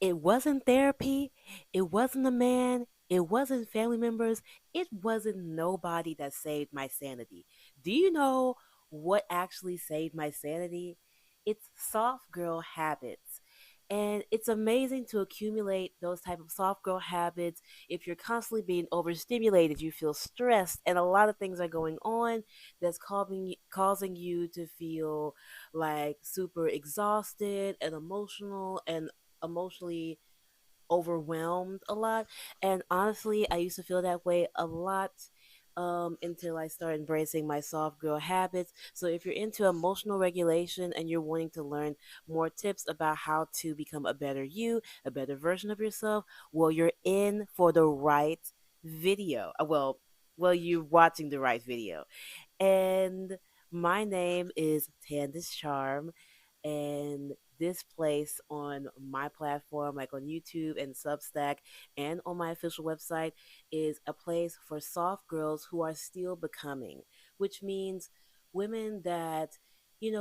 It wasn't therapy. It wasn't a man. It wasn't family members. It wasn't nobody that saved my sanity. Do you know what actually saved my sanity? It's soft girl habits. And it's amazing to accumulate those type of soft girl habits. If you're constantly being overstimulated, you feel stressed, and a lot of things are going on that's causing you to feel like super exhausted and emotionally overwhelmed a lot. And honestly, I used to feel that way a lot until I started embracing my soft girl habits. So if you're into emotional regulation and you're wanting to learn more tips about how to become a better you, a better version of yourself, well, you're in for the right video. Well, you're watching the right video. And my name is Tandis Charm, and this place on my platform, like on YouTube and Substack, and on my official website, is a place for soft girls who are still becoming, which means women that,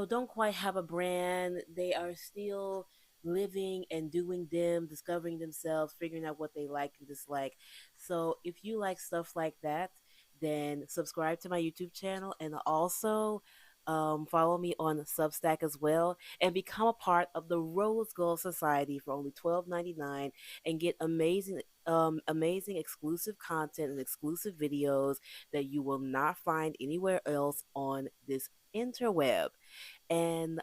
don't quite have a brand. They are still living and doing them, discovering themselves, figuring out what they like and dislike. So if you like stuff like that, then subscribe to my YouTube channel, and also follow me on Substack as well, and become a part of the Rose Gold Society for only $12.99, and get amazing exclusive content and exclusive videos that you will not find anywhere else on this interweb. And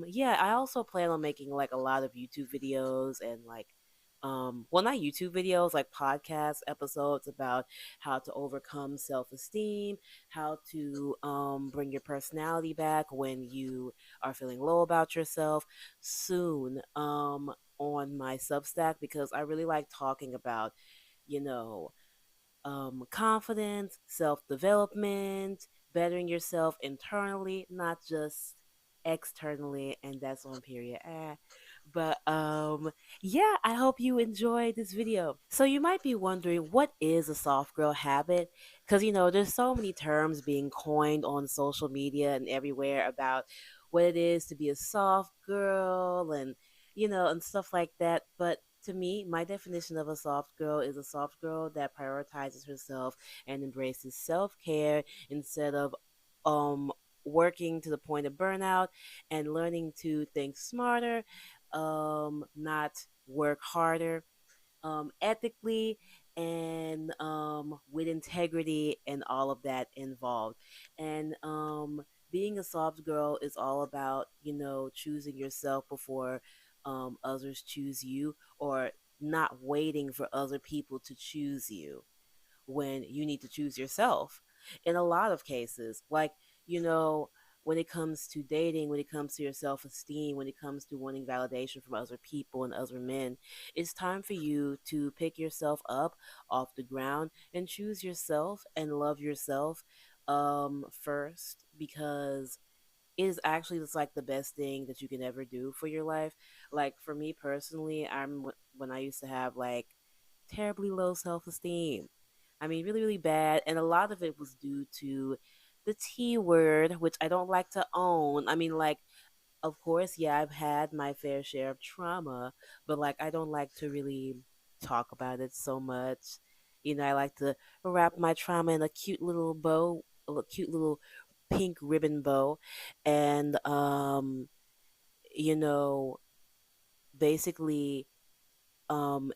yeah, I also plan on making like a lot of YouTube videos and like well, not YouTube videos, like podcast episodes about how to overcome self-esteem, how to bring your personality back when you are feeling low about yourself, soon on my Substack, because I really like talking about, you know confidence, self development, bettering yourself internally, not just externally, and that's on period. But yeah, I hope you enjoyed this video. So you might be wondering, what is a soft girl habit? Because there's so many terms being coined on social media and everywhere about what it is to be a soft girl, and stuff like that. But to me, my definition of a soft girl is a soft girl that prioritizes herself and embraces self care instead of um working to the point of burnout, and learning to think smarter, not work harder, ethically, and with integrity, and all of that involved. And being a soft girl is all about, choosing yourself before others choose you, or not waiting for other people to choose you when you need to choose yourself. In a lot of cases, like, you know, when it comes to dating, when it comes to your self esteem, when it comes to wanting validation from other people and other men, it's time for you to pick yourself up off the ground and choose yourself and love yourself first, because it is actually just like the best thing that you can ever do for your life. Like for me personally, when I used to have like terribly low self esteem. I mean, really, really bad. And a lot of it was due to the T word, which I don't like to own. I mean, like, of course, yeah, I've had my fair share of trauma, but like, I don't like to really talk about it so much. I like to wrap my trauma in a cute little bow, a cute little pink ribbon bow, and you know, basically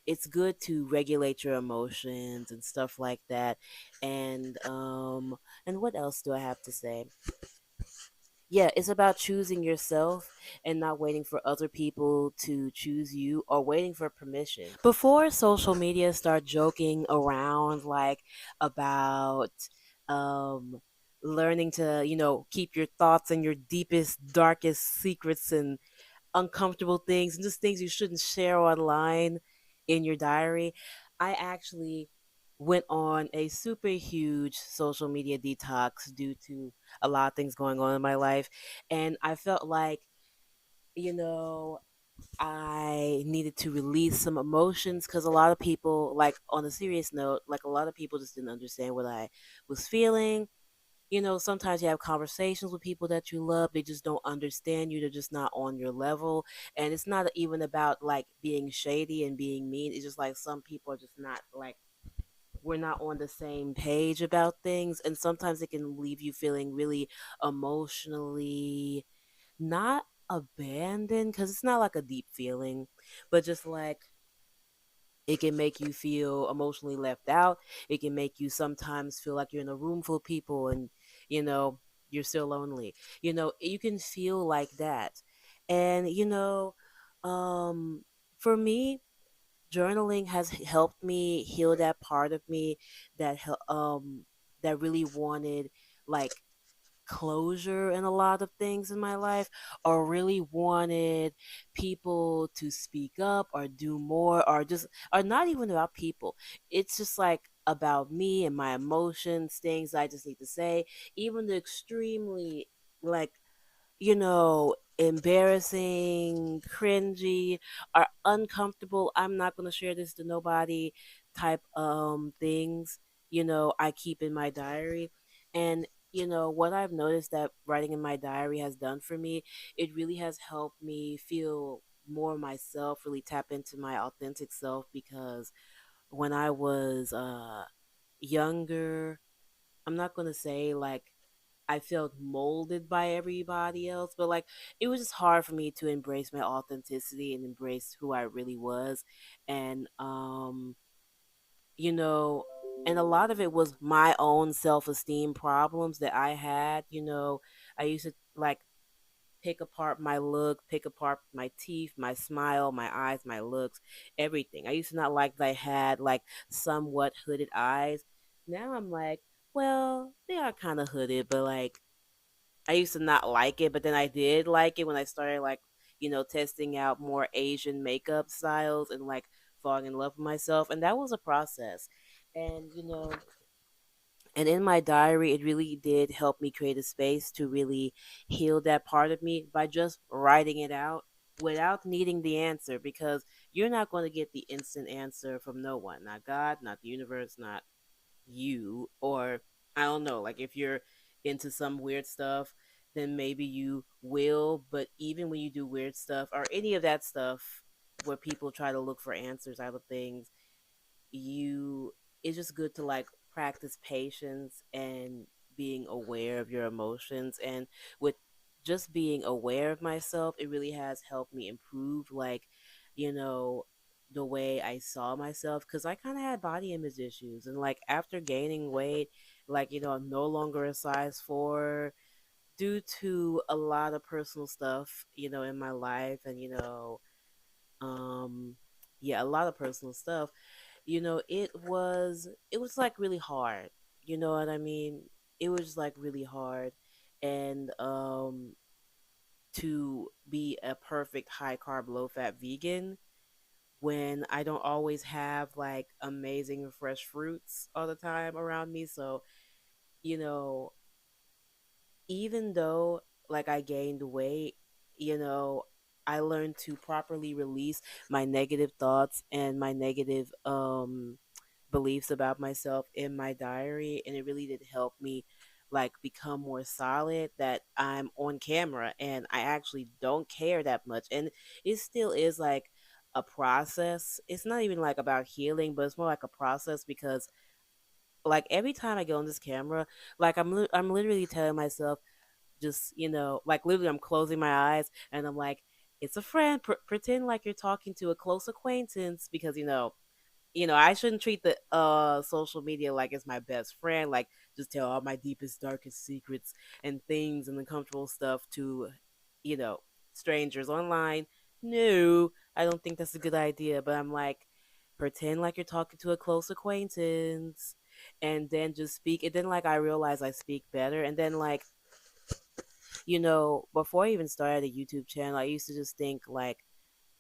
it's good to regulate your emotions and stuff like that. And what else do I have to say? Yeah, it's about choosing yourself and not waiting for other people to choose you, or waiting for permission. Before social media start joking around like about um learning to, keep your thoughts and your deepest darkest secrets and uncomfortable things and just things you shouldn't share online in your diary, I actually went on a super huge social media detox due to a lot of things going on in my life. And I felt like, you know, I needed to release some emotions, because a lot of people, like on a serious note, like a lot of people just didn't understand what I was feeling. sometimes you have conversations with people that you love, they just don't understand you, they're just not on your level. And it's not even about like being shady and being mean, it's just like some people are just not like, we're not on the same page about things, and sometimes it can leave you feeling really emotionally not abandoned, because it's not like a deep feeling, but just like it can make you feel emotionally left out. It can make you sometimes feel like you're in a room full of people and, you know, you're still lonely. You can feel like that. And, um, for me, journaling has helped me heal that part of me that really wanted like closure in a lot of things in my life, or really wanted people to speak up or do more, or not even about people. It's just like about me and my emotions, things I just need to say, even the extremely like embarrassing, cringy, or uncomfortable, I'm not going to share this to nobody type things, I keep in my diary. And what I've noticed that writing in my diary has done for me, it really has helped me feel more myself, really tap into my authentic self, because when I was younger, I'm not going to say like I felt molded by everybody else, but like it was just hard for me to embrace my authenticity and embrace who I really was. And you know, and a lot of it was my own self-esteem problems that I had. I used to like pick apart my look, pick apart my teeth, my smile, my eyes, my looks, everything. I used to not like that I had like somewhat hooded eyes. Now I'm like, well, they are kind of hooded, but like I used to not like it, but then I did like it when I started like, testing out more Asian makeup styles and like falling in love with myself. And that was a process. And, and in my diary, it really did help me create a space to really heal that part of me by just writing it out without needing the answer, because you're not going to get the instant answer from no one, not God, not the universe, not you, or I don't know, like if you're into some weird stuff, then maybe you will. But even when you do weird stuff or any of that stuff where people try to look for answers out of things, you it's just good to like practice patience and being aware of your emotions. And with just being aware of myself, it really has helped me improve like you know the way I saw myself, because I kind of had body image issues, and like after gaining weight, like I'm no longer a size 4 due to a lot of personal stuff in my life. And um yeah, a lot of personal stuff. It was like really hard. You know what I mean? It was like really hard. And to be a perfect high carb, low fat vegan when I don't always have like amazing fresh fruits all the time around me. So, you know, even though like I gained weight, you know, I learned to properly release my negative thoughts and my negative beliefs about myself in my diary, and it really did help me like become more solid that I'm on camera and I actually don't care that much. And it still is like a process. It's not even like about healing, but it's more like a process, because like every time I go on this camera, like I'm literally telling myself, just like literally I'm closing my eyes and I'm like, it's a friend. Pretend like you're talking to a close acquaintance, because I shouldn't treat the social media like it's my best friend, like just tell all my deepest, darkest secrets and things and uncomfortable stuff to, you know, strangers online. No, I don't think that's a good idea. But I'm like, pretend like you're talking to a close acquaintance and then just speak. And then like I realize I speak better. And then like, before I even started a YouTube channel, I used to just think like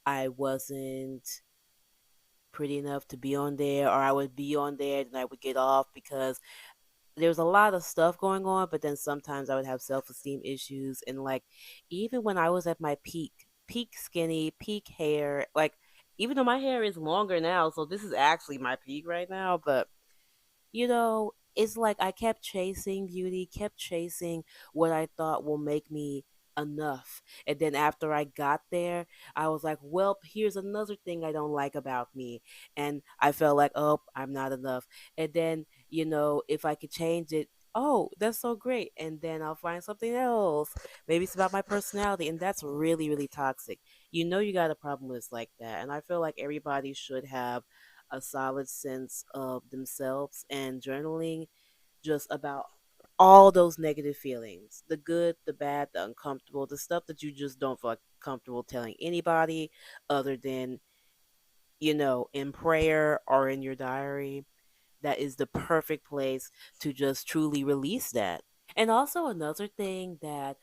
I wasn't pretty enough to be on there, or I would be on there and I would get off because there was a lot of stuff going on. But then sometimes I would have self-esteem issues, and like even when I was at my peak skinny, peak hair, like even though my hair is longer now, so this is actually my peak right now. But it's like I kept chasing beauty, kept chasing what I thought will make me enough. And then after I got there, I was like, well, here's another thing I don't like about me. And I felt like, oh, I'm not enough. And then, if I could change it, oh, that's so great. And then I'll find something else. Maybe it's about my personality. And that's really, really toxic. You got a problem with like that. And I feel like everybody should have a solid sense of themselves, and journaling just about all those negative feelings, the good, the bad, the uncomfortable, the stuff that you just don't feel like comfortable telling anybody other than, in prayer or in your diary. That is the perfect place to just truly release that. And also another thing that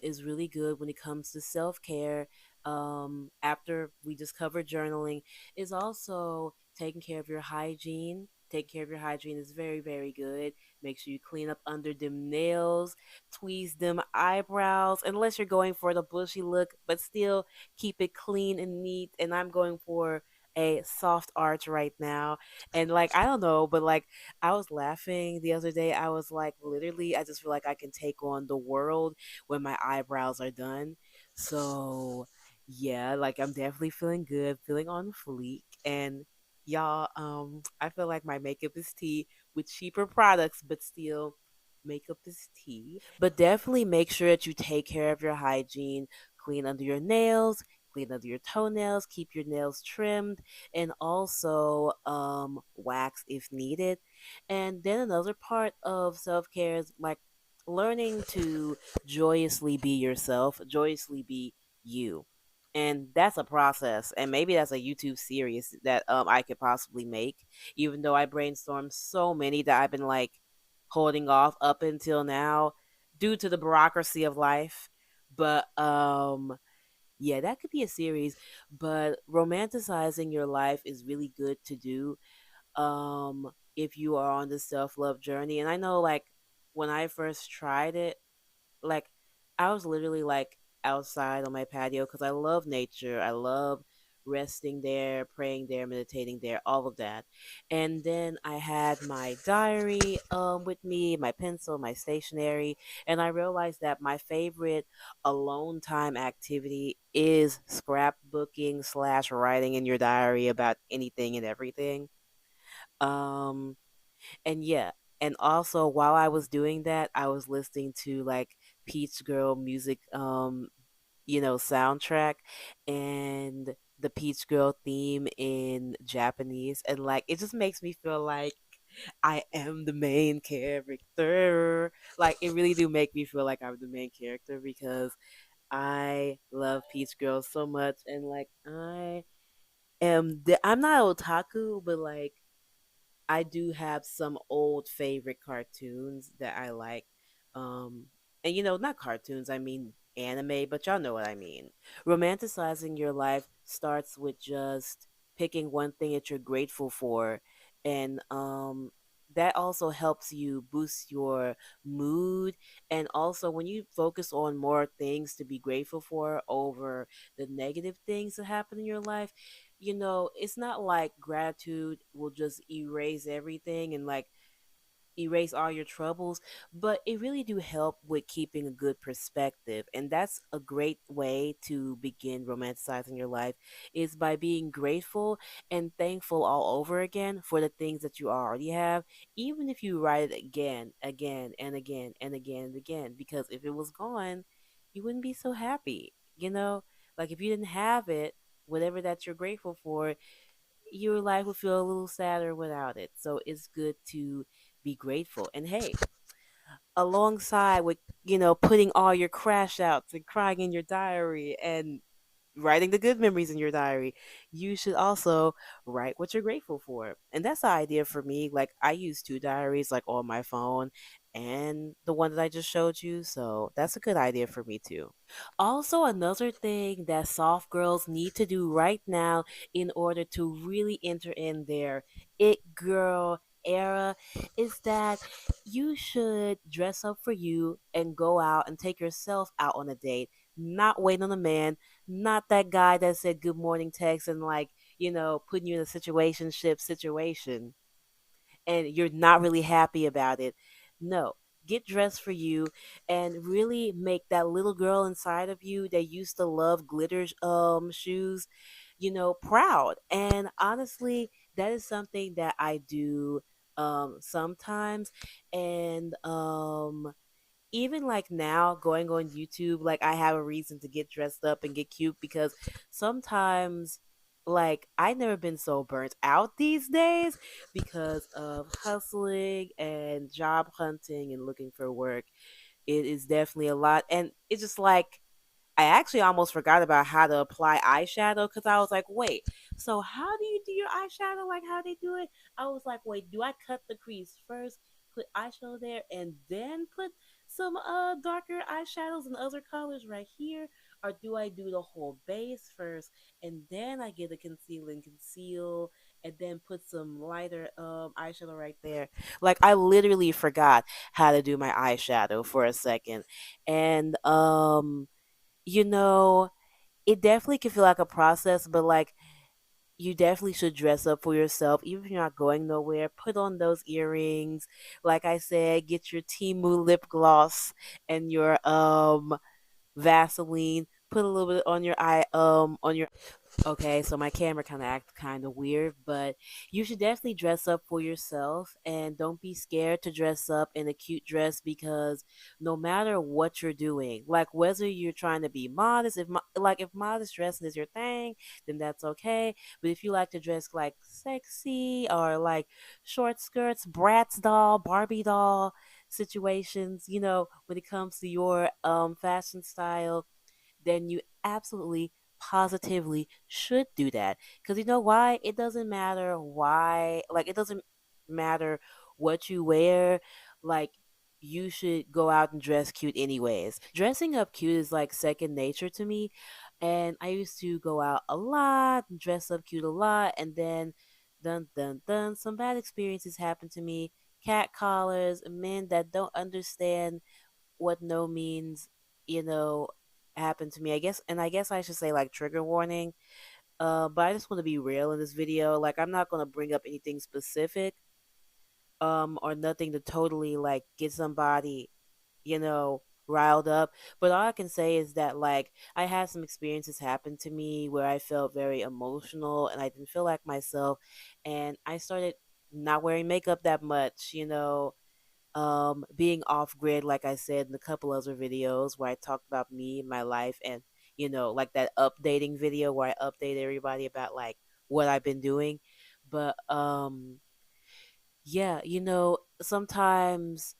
is really good when it comes to self care, after we just covered journaling, is also taking care of your hygiene. Take care of your hygiene is very, very good. Make sure you clean up under them nails, tweeze them eyebrows, unless you're going for the bushy look, but still keep it clean and neat. And I'm going for a soft arch right now. And like, I don't know, but like, I was laughing the other day. I was like, literally, I just feel like I can take on the world when my eyebrows are done. So, yeah, like I'm definitely feeling good, feeling on fleek. And y'all, I feel like my makeup is tea with cheaper products, but still, makeup is tea. But definitely make sure that you take care of your hygiene, clean under your nails, clean under your toenails, keep your nails trimmed, and also wax if needed. And then another part of self care is like learning to joyously be yourself, joyously be you. And that's a process, and maybe that's a YouTube series that I could possibly make. Even though I brainstormed so many that I've been like holding off up until now due to the bureaucracy of life. But yeah, that could be a series, but romanticizing your life is really good to do if you are on the self-love journey. And I know like when I first tried it, like I was literally like outside on my patio cuz I love nature. I love resting there, praying there, meditating there, all of that. And then I had my diary with me, my pencil, my stationery, and I realized that my favorite alone time activity is scrapbooking slash writing in your diary about anything and everything. Um and yeah, and also while I was doing that, I was listening to like Peach Girl music, soundtrack, and the Peach Girl theme in Japanese, and like it just makes me feel like I am the main character. Like it really do make me feel like I'm the main character because I love Peach Girl so much, and like I'm not otaku, but like I do have some old favorite cartoons that I like. Um, and not cartoons, I mean anime, but y'all know what I mean. Romanticizing your life starts with just picking one thing that you're grateful for, and that also helps you boost your mood. And also, when you focus on more things to be grateful for over the negative things that happen in your life, it's not like gratitude will just erase everything and like erase all your troubles, but it really do help with keeping a good perspective. And that's a great way to begin romanticizing your life is by being grateful and thankful all over again for the things that you already have, even if you write it again, again and again and again and again, because if it was gone, you wouldn't be so happy, like if you didn't have it, whatever that you're grateful for, your life would feel a little sadder without it. So it's good to be grateful. And hey, alongside with, putting all your crash outs and crying in your diary and writing the good memories in your diary, you should also write what you're grateful for. And that's the idea for me. Like I use two diaries like on my phone and the one that I just showed you. So that's a good idea for me too. Also, another thing that soft girls need to do right now in order to really enter in their it girl era is that you should dress up for you and go out and take yourself out on a date, not wait on a man, not that guy that said good morning text and like, putting you in a situation. and you're not really happy about it. No, get dressed for you and really make that little girl inside of you that used to love glitter shoes, proud. And honestly, that is something that I do sometimes. And even like now going on YouTube, like I have a reason to get dressed up and get cute because sometimes like I never been so burnt out these days because of hustling and job hunting and looking for work. It is definitely a lot, and it's just like I actually almost forgot about how to apply eyeshadow because I was like, wait, so how do you do your eyeshadow? Like, how they do it? I was like, wait, do I cut the crease first, put eyeshadow there, and then put some darker eyeshadows and other colors right here? Or do I do the whole base first and then I get a conceal and conceal and then put some lighter eyeshadow right there? Like, I literally forgot how to do my eyeshadow for a second. And you know, it definitely can feel like a process, but like you definitely should dress up for yourself, even if you're not going nowhere. Put on those earrings. Like I said, get your Timu lip gloss and your Vaseline. Put a little bit on your eye on your Okay, so my camera kind of acts kind of weird, but you should definitely dress up for yourself and don't be scared to dress up in a cute dress because no matter what you're doing, like whether you're trying to be modest, if modest dressing is your thing, then that's okay. But if you like to dress like sexy or like short skirts, Bratz doll, Barbie doll situations, when it comes to your fashion style, then you absolutely positively should do that. Because you know why? It doesn't matter why, like, it doesn't matter what you wear. Like, you should go out and dress cute anyways. Dressing up cute is like second nature to me. And I used to go out a lot and dress up cute a lot. And then, dun dun dun, some bad experiences happened to me. Cat collars, men that don't understand what no means, you know, happened to me. I guess I should say like trigger warning. But I just want to be real in this video. Like I'm not gonna bring up anything specific, or nothing to totally like get somebody, riled up. But all I can say is that like I had some experiences happen to me where I felt very emotional and I didn't feel like myself, and I started not wearing makeup that much, being off grid, like I said in a couple other videos where I talked about me and my life, and like that updating video where I update everybody about like what I've been doing. But yeah, sometimes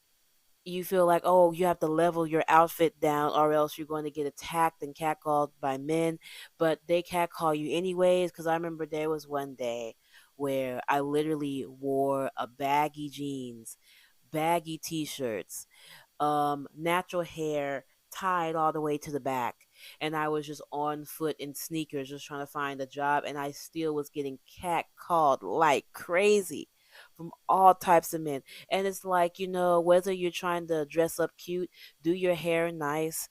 you feel like, oh, you have to level your outfit down or else you're going to get attacked and catcalled by men, but they catcall you anyways. Because I remember there was one day where I literally wore a baggy jeans, baggy t-shirts, natural hair tied all the way to the back, and I was just on foot in sneakers just trying to find a job, and I still was getting cat called like crazy from all types of men. And it's like, whether you're trying to dress up cute, do your hair nice,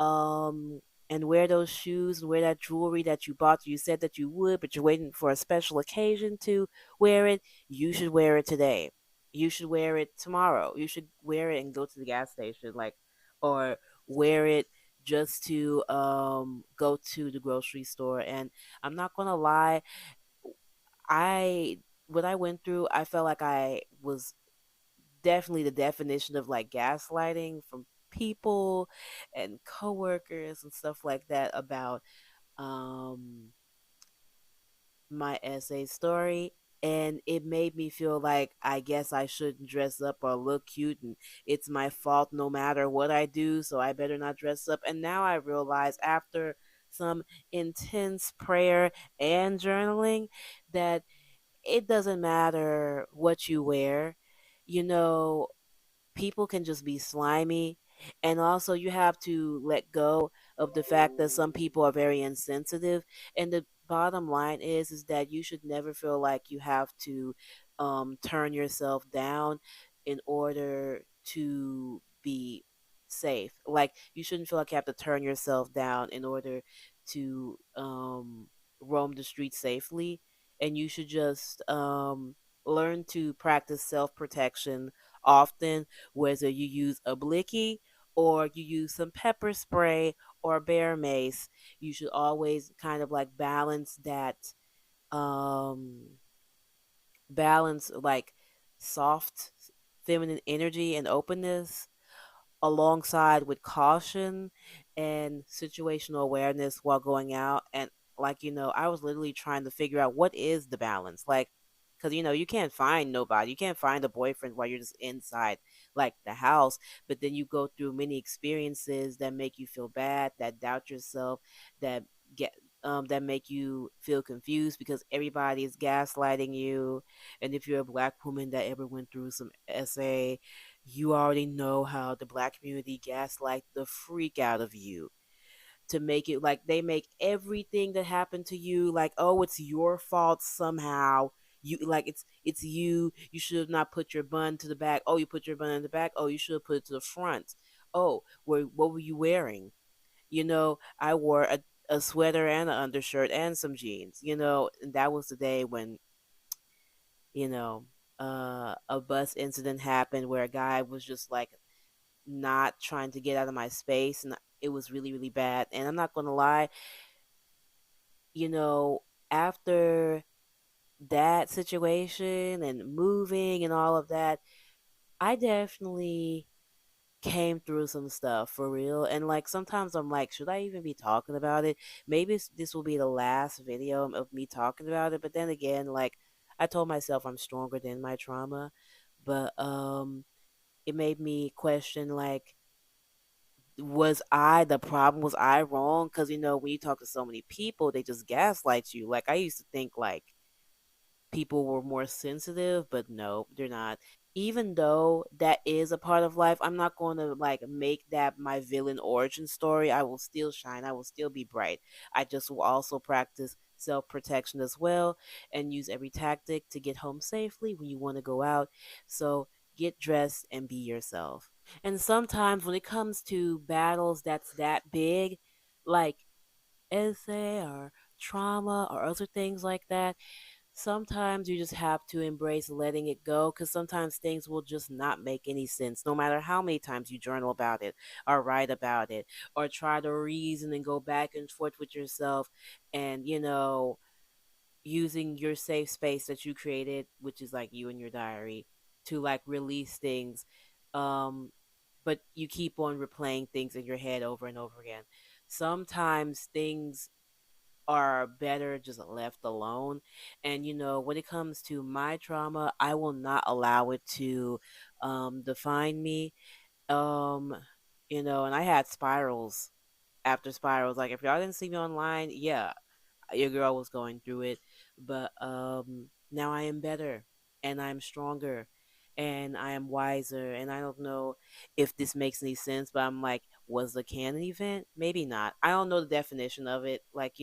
um and wear those shoes and wear that jewelry that you bought, you said that you would, but you're waiting for a special occasion to wear it, you should wear it today. You should wear it tomorrow. You should wear it and go to the gas station, like, or wear it just to go to the grocery store. And I'm not gonna lie, I what I went through, I felt like I was definitely the definition of like gaslighting from people and coworkers and stuff like that about um my essay story, and it made me feel like I guess I shouldn't dress up or look cute, and it's my fault no matter what I do, so I better not dress up. And now I realize, after some intense prayer and journaling, that it doesn't matter what you wear. You know, people can just be slimy, and also you have to let go of the fact that some people are very insensitive. And the bottom line is that you should never feel like you have to turn yourself down in order to be safe. Like, you shouldn't feel like you have to turn yourself down in order to roam the streets safely. And you should just learn to practice self protection often, whether you use a blicky or you use some pepper spray or bear mace. You should always kind of like um balance like soft feminine energy and openness alongside with caution and situational awareness while going out. And like, I was literally trying to figure out what is the balance. Like, because you can't find nobody, you can't find a boyfriend while you're just inside like the house. But then you go through many experiences that make you feel bad, that doubt yourself, that get that make you feel confused because everybody is gaslighting you. And if you're a black woman that ever went through some SA, you already know how the black community gaslight the freak out of you to make it like they make everything that happened to you like, oh, it's your fault somehow. You like it's you should have not put your bun to the back. Oh, you put your bun in the back. Oh, you should have put it to the front. Oh, what were you wearing? I wore a sweater and an undershirt and some jeans, and that was the day when you know a bus incident happened where a guy was just like not trying to get out of my space, and it was really really bad. And I'm not gonna lie, you know after that situation and moving and all of that, I definitely came through some stuff for real. And like sometimes I'm like, should I even be talking about it? Maybe this will be the last video of me talking about it. But then again, like, I told myself I'm stronger than my trauma. But it made me question, like, was I the problem? Was I wrong? Because when you talk to so many people, they just gaslight you. Like, I used to think like people were more sensitive, but no, they're not. Even though that is a part of life, I'm not going to like make that my villain origin story. I will still shine. I will still be bright. I just will also practice self protection as well and use every tactic to get home safely when you want to go out. So get dressed and be yourself. And sometimes when it comes to battles that's that big, like essay or trauma or other things like that, sometimes you just have to embrace letting it go, because sometimes things will just not make any sense no matter how many times you journal about it or write about it or try to reason and go back and forth with yourself, and using your safe space that you created, which is like you and your diary, to like release things. Um but you keep on replaying things in your head over and over again. Sometimes things are better just left alone. And when it comes to my trauma, I will not allow it to define me. Um, and I had spirals after spirals. Like, if y'all didn't see me online, yeah, your girl was going through it. But now I am better and I'm stronger and I am wiser. And I don't know if this makes any sense, but I'm like, was the canon event? Maybe not. I don't know the definition of it. Like,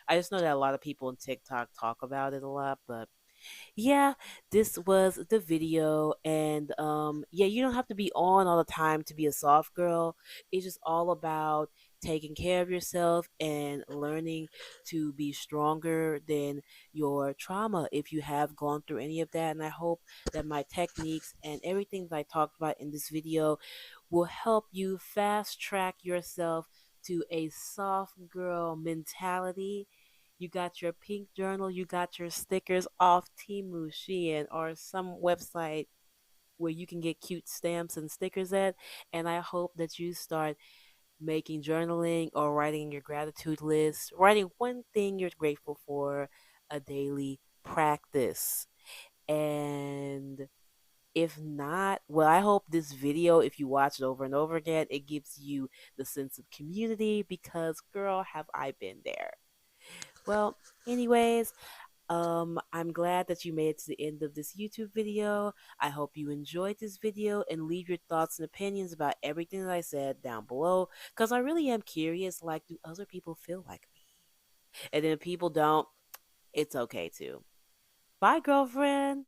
I just know that a lot of people on TikTok talk about it a lot. But yeah, this was the video. And yeah, you don't have to be on all the time to be a soft girl. It's just all about taking care of yourself and learning to be stronger than your trauma if you have gone through any of that. And I hope that my techniques and everything that I talked about in this video will help you fast track yourself to a soft girl mentality. You got your pink journal, you got your stickers off Temu, Shein, or some website where you can get cute stamps and stickers at. And I hope that you start making journaling or writing your gratitude list, writing one thing you're grateful for, a daily practice. And if not, well, I hope this video, if you watch it over and over again, it gives you the sense of community, because girl, have I been there. Well, anyways, I'm glad that you made it to the end of this YouTube video. I hope you enjoyed this video, and leave your thoughts and opinions about everything that I said down below, because I really am curious, like, do other people feel like me? And then if people don't, it's okay too. Bye, girlfriend.